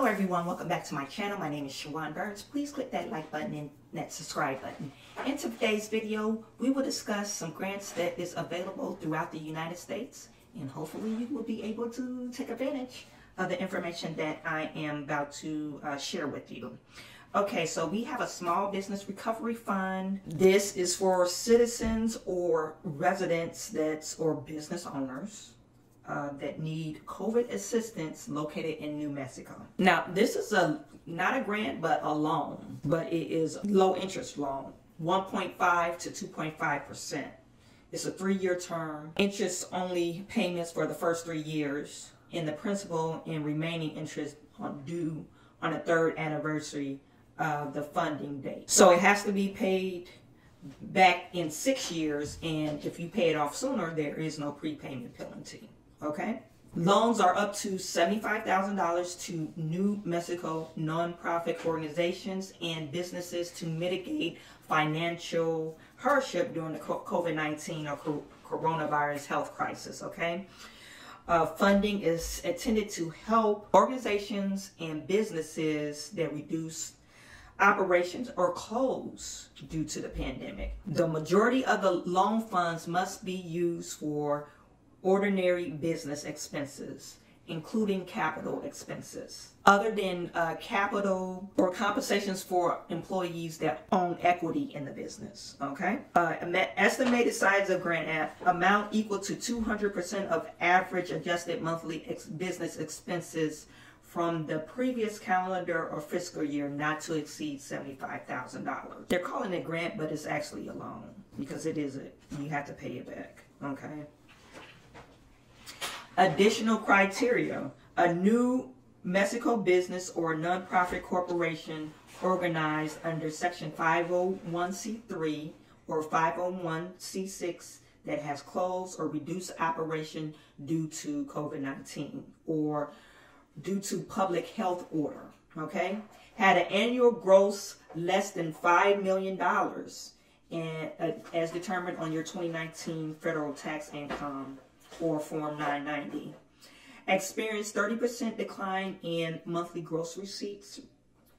Hello everyone, welcome back to my channel. My name is Chawanne. Please click that like button and that subscribe button. In today's video, we will discuss some grants that is available throughout the United States, and hopefully you will be able to take advantage of the information that I am about to share with you. Okay, so we have a small business recovery fund. This is for citizens or residents or business owners that need COVID assistance located in New Mexico. Now, this is not a grant, but a loan, but it is a low interest loan, 1.5 to 2.5%. It's a 3-year term, interest only payments for the first 3 years, and the principal and remaining interest due on the 3rd anniversary of the funding date. So it has to be paid back in 6 years, and if you pay it off sooner, there is no prepayment penalty. Okay, loans are up to $75,000 to New Mexico nonprofit organizations and businesses to mitigate financial hardship during the COVID-19 or coronavirus health crisis. Okay, funding is intended to help organizations and businesses that reduce operations or close due to the pandemic. The majority of the loan funds must be used for ordinary business expenses, including capital expenses, other than capital or compensations for employees that own equity in the business. Okay, estimated size of grant amount equal to 200% of average adjusted monthly business expenses from the previous calendar or fiscal year, not to exceed $75,000. They're calling it grant, but it's actually a loan because it isn't. You have to pay it back. Okay. Additional criteria: a New Mexico business or nonprofit corporation organized under Section 501c3 or 501c6 that has closed or reduced operation due to COVID-19 or due to public health order. Okay, had an annual gross less than $5 million and as determined on your 2019 federal tax income or Form 990. Experienced 30% decline in monthly gross receipts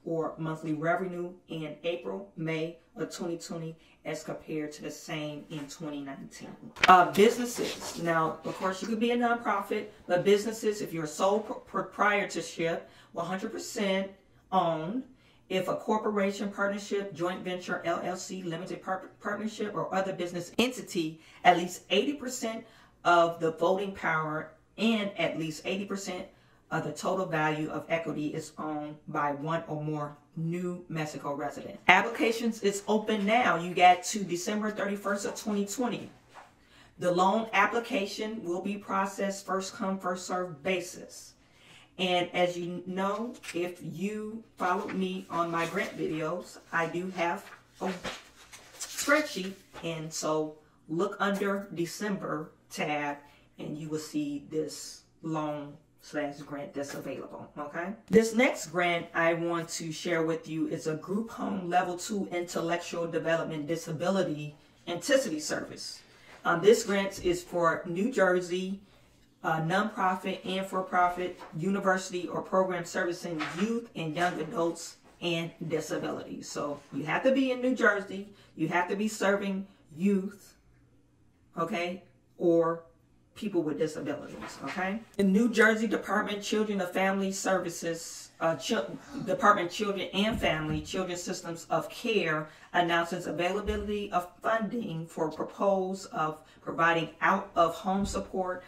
or monthly revenue in April, May of 2020 as compared to the same in 2019. Businesses. Now, of course, you could be a nonprofit, but businesses, if you're a sole proprietorship, 100% owned. If a corporation, partnership, joint venture, LLC, limited partnership, or other business entity, at least 80% of the voting power and at least 80% of the total value of equity is owned by one or more New Mexico residents. Applications is open now. You got to December 31st of 2020. The loan application will be processed first come, first served basis. And as you know, if you followed me on my grant videos, I do have a spreadsheet, and so look under December tab and you will see this loan / grant that's available. Okay, this next grant I want to share with you is a group home level 2 intellectual development disability intensity service. This grant is for New Jersey nonprofit and for-profit university or program servicing youth and young adults and disabilities. So you have to be in New Jersey, you have to be serving youth, okay, or people with disabilities. Okay, the New Jersey Department Children of Family Services, Department Children and Family Children's Systems of Care announces availability of funding for propose of providing out-of-home support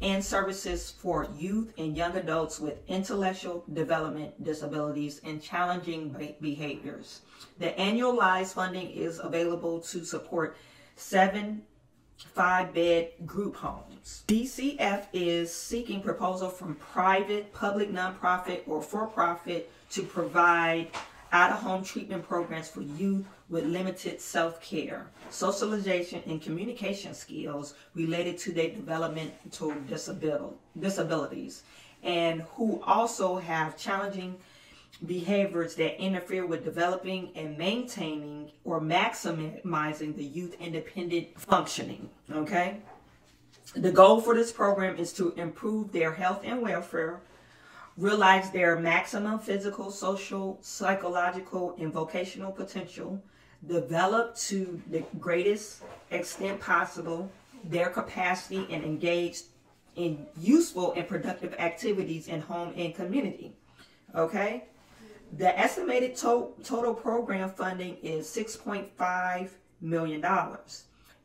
and services for youth and young adults with intellectual development disabilities and challenging behaviors. The annualized funding is available to support 7 5-bed group homes. DCF is seeking proposal from private, public, nonprofit, or for-profit to provide out-of-home treatment programs for youth with limited self-care, socialization, and communication skills related to their developmental disabilities, and who also have challenging behaviors that interfere with developing and maintaining or maximizing the youth independent functioning. Okay, the goal for this program is to improve their health and welfare, realize their maximum physical, social, psychological, and vocational potential, develop to the greatest extent possible their capacity, and engage in useful and productive activities in home and community. Okay? The estimated total program funding is $6.5 million.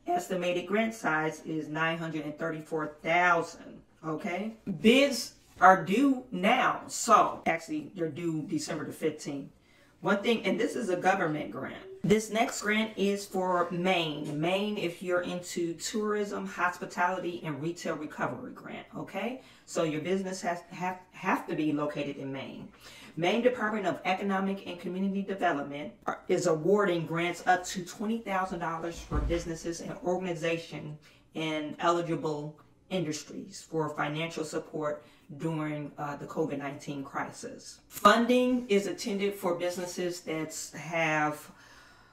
Estimated grant size is $934,000. Okay? Bids are due now. So, actually, they're due December the 15th. One thing, and this is a government grant. This next grant is for Maine. Maine, if you're into tourism, hospitality, and retail recovery grant, okay? So your business have to be located in Maine. Maine Department of Economic and Community Development is awarding grants up to $20,000 for businesses and organizations in eligible industries for financial support during the COVID-19 crisis. Funding is intended for businesses that have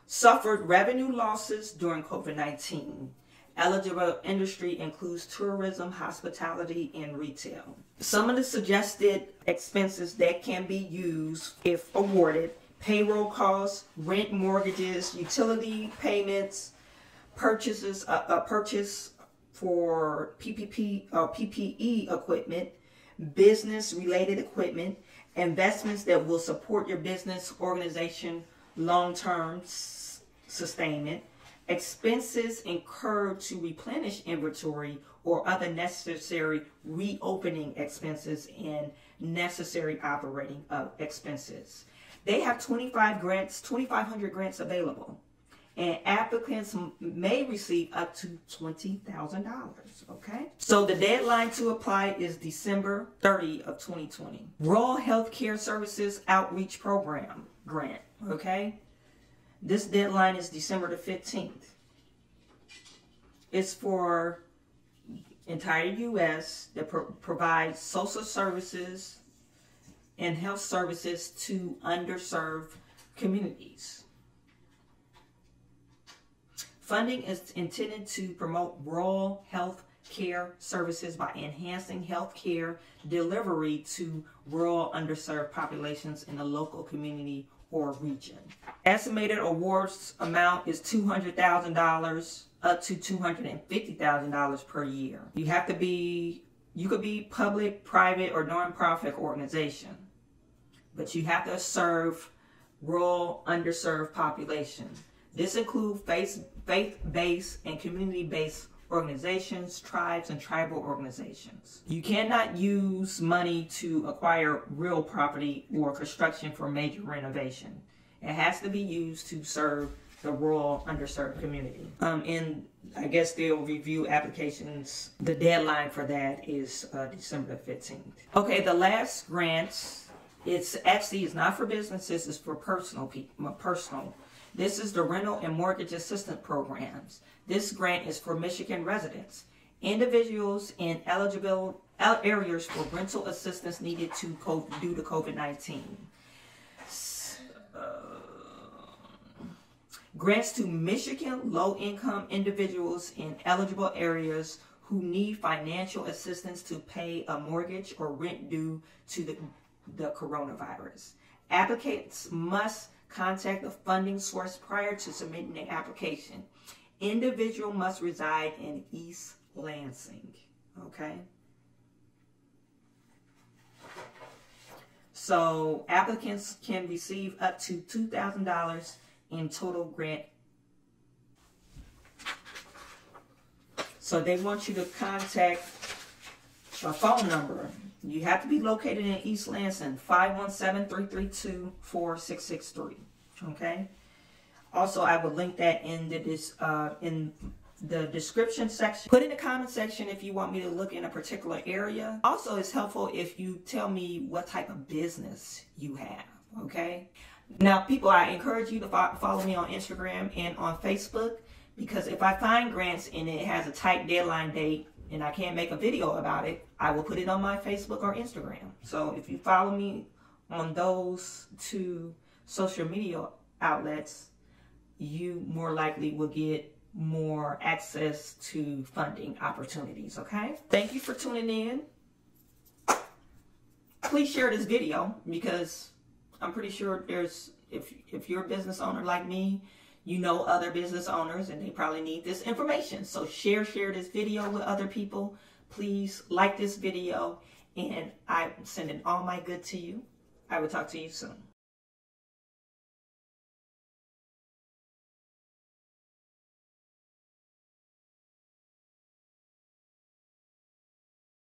suffered revenue losses during COVID-19. Eligible industry includes tourism, hospitality, and retail. Some of the suggested expenses that can be used if awarded: payroll costs, rent, mortgages, utility payments, purchase for PPE equipment, business-related equipment, investments that will support your business organization long-term sustainment, expenses incurred to replenish inventory or other necessary reopening expenses, and necessary operating expenses. They have 2,500 grants available, and applicants may receive up to $20,000, okay? So the deadline to apply is December 30 of 2020. Rural Healthcare Services Outreach Program grant, okay? This deadline is December the 15th. It's for entire U.S. that provides social services and health services to underserved communities. Funding is intended to promote rural health care services by enhancing health care delivery to rural underserved populations in the local community or region. Estimated awards amount is $200,000 up to $250,000 per year. You could be public, private, or nonprofit organization, but you have to serve rural underserved population. This includes faith-based and community-based organizations, tribes, and tribal organizations. You cannot use money to acquire real property or construction for major renovation. It has to be used to serve the rural underserved community. And I guess they'll review applications. The deadline for that is December the 15th. Okay, the last grant, it's not for businesses, it's for personal people, This is the Rental and Mortgage Assistance Programs. This grant is for Michigan residents, individuals in eligible areas for rental assistance needed due to COVID-19. Grants to Michigan low-income individuals in eligible areas who need financial assistance to pay a mortgage or rent due to the coronavirus. Applicants must contact the funding source prior to submitting the application. Individual must reside in East Lansing. Okay? So applicants can receive up to $2,000 in total grant. So they want you to contact a phone number. You have to be located in East Lansing, 517-332-4663. Okay. Also, I will link that in the description section. Put in the comment section if you want me to look in a particular area. Also, it's helpful if you tell me what type of business you have. Okay. Now, people, I encourage you to follow me on Instagram and on Facebook, because if I find grants and it has a tight deadline date and I can't make a video about it, I will put it on my Facebook or Instagram. So if you follow me on those two social media outlets, you more likely will get more access to funding opportunities, okay? Thank you for tuning in. please share this video, because I'm pretty sure there's, if you're a business owner like me, you know other business owners and they probably need this information. So share this video with other people. Please like this video, and I'm sending all my good to you. I will talk to you soon.